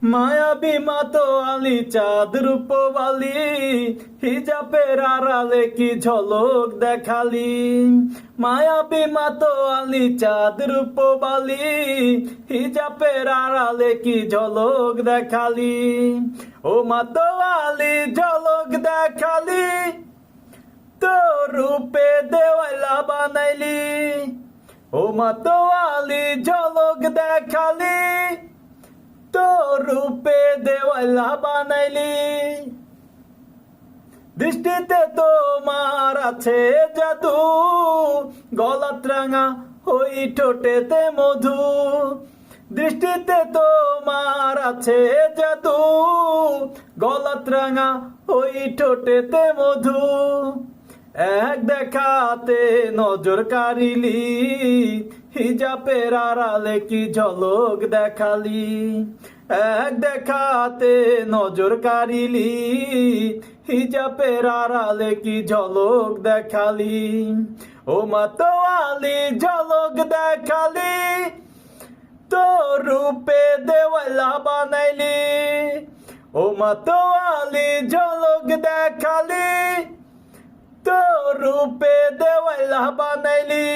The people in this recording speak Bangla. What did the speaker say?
মায়াবী মাতোয়ালি চাঁদ রূপবালি হিজাবের আড়ালে কি ঝলক দেখালি। মায়াবী মাতোয়ালি চাঁদ রূপবালি হিজাবের আড়ালে কি ঝলক দেখালি। ও মাতোয়ালি ঝলক দেখালি, তোর রূপে দেওয়ালা বানাইলি। ও মাতোয়ালি ঝলক দেখালি, তোর রূপে দেওয়ালা বানাইলি। দৃষ্টিতে তোমার আছে জাদু, গলাত রাঙা ওই ঠোঁটেতে মধু। দৃষ্টিতে তোমার আছে জাদু, গলাত রাঙা ওই ঠোঁটেতে মধু। এক দেখাতে নজর কাড়িলি, হিজাবের আড়ালে কি ঝলক দেখালি। এক দেখাতে নজর কাড়িলি, হিজাবের আড়ালে কি ঝলক দেখালি। ও মাতোয়ালি ঝলক দেখালি, তোর রূপে দেওয়ালা বানাইলি। ও মাতোয়ালি ঝলক দেখালি, তোর রূপে দেওয়ালা বানাইলি।